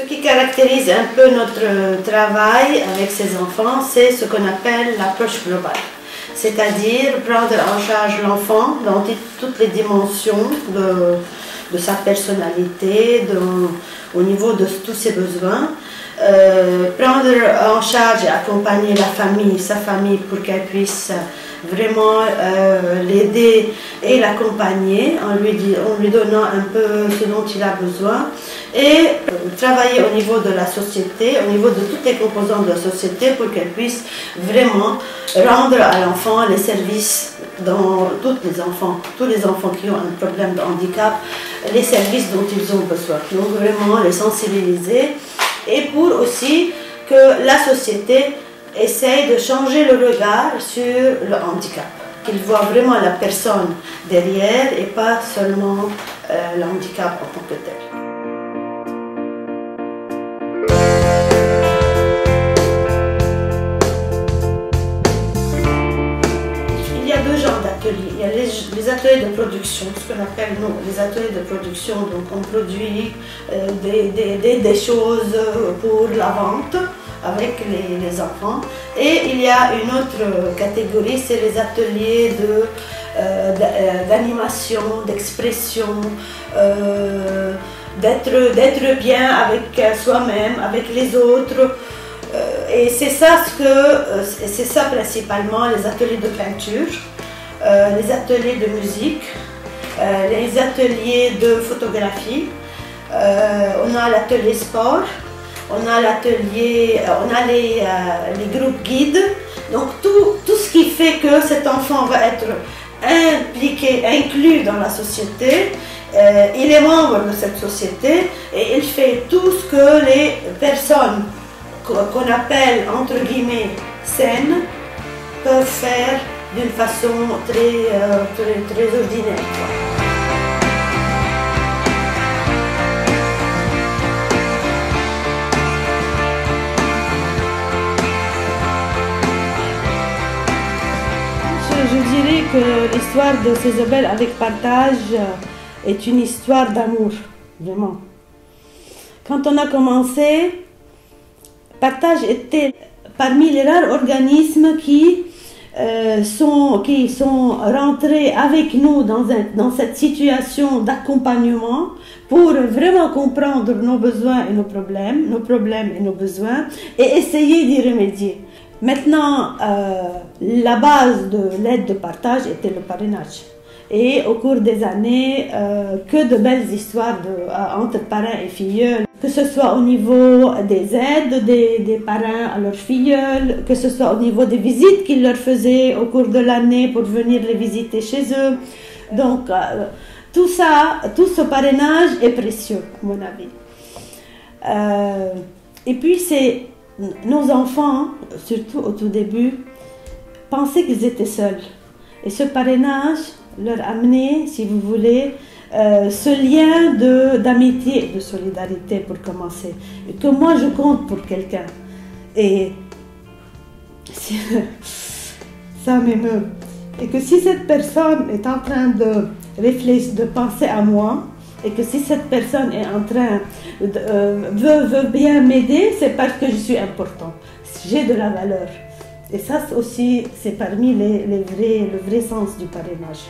Ce qui caractérise un peu notre travail avec ces enfants, c'est ce qu'on appelle l'approche globale. C'est-à-dire prendre en charge l'enfant dans toutes les dimensions de sa personnalité, au niveau de tous ses besoins. Prendre en charge et accompagner sa famille pour qu'elle puisse vraiment l'aider et l'accompagner en lui donnant un peu ce dont il a besoin et travailler au niveau de la société, au niveau de toutes les composantes de la société pour qu'elle puisse vraiment rendre à l'enfant les services dans tous les enfants qui ont un problème de handicap, les services dont ils ont besoin. Donc vraiment les sensibiliser et pour aussi que la société essaye de changer le regard sur le handicap, qu'il voit vraiment la personne derrière et pas seulement le handicap en tant que tel. Il y a deux genres d'ateliers. Il y a les ateliers de production, ce qu'on appelle nous les ateliers de production. Donc on produit des choses pour la vente avec les enfants. Et il y a une autre catégorie, c'est les ateliers d'animation, d'expression, d'être bien avec soi-même, avec les autres. Et c'est ça principalement, les ateliers de peinture, les ateliers de musique, les ateliers de photographie, on a l'atelier sport. On a l'atelier, on a les groupes guides, donc tout ce qui fait que cet enfant va être impliqué, inclus dans la société, il est membre de cette société et il fait tout ce que les personnes qu'on appelle entre guillemets saines peuvent faire d'une façon très ordinaire. Je dirais que l'histoire de Cézobel avec Partage est une histoire d'amour, vraiment. Quand on a commencé, Partage était parmi les rares organismes qui sont rentrés avec nous dans cette situation d'accompagnement pour vraiment comprendre nos besoins et nos problèmes et nos besoins et essayer d'y remédier. Maintenant, la base de l'aide de partage était le parrainage. Et au cours des années, que de belles histoires entre parrains et filleuls, que ce soit au niveau des aides des parrains à leurs filleuls, que ce soit au niveau des visites qu'ils leur faisaient au cours de l'année pour venir les visiter chez eux. Donc, tout ce parrainage est précieux, à mon avis. Et puis, nos enfants, surtout au tout début, pensaient qu'ils étaient seuls. Et ce parrainage leur amenait, si vous voulez, ce lien d'amitié et de solidarité pour commencer. Et que moi, je compte pour quelqu'un. Et ça m'émeut. Et que si cette personne est en train de réfléchir, de penser à moi, et que si cette personne est en train veut bien m'aider, c'est parce que je suis important. J'ai de la valeur. Et ça aussi, c'est parmi le vrai sens du parrainage.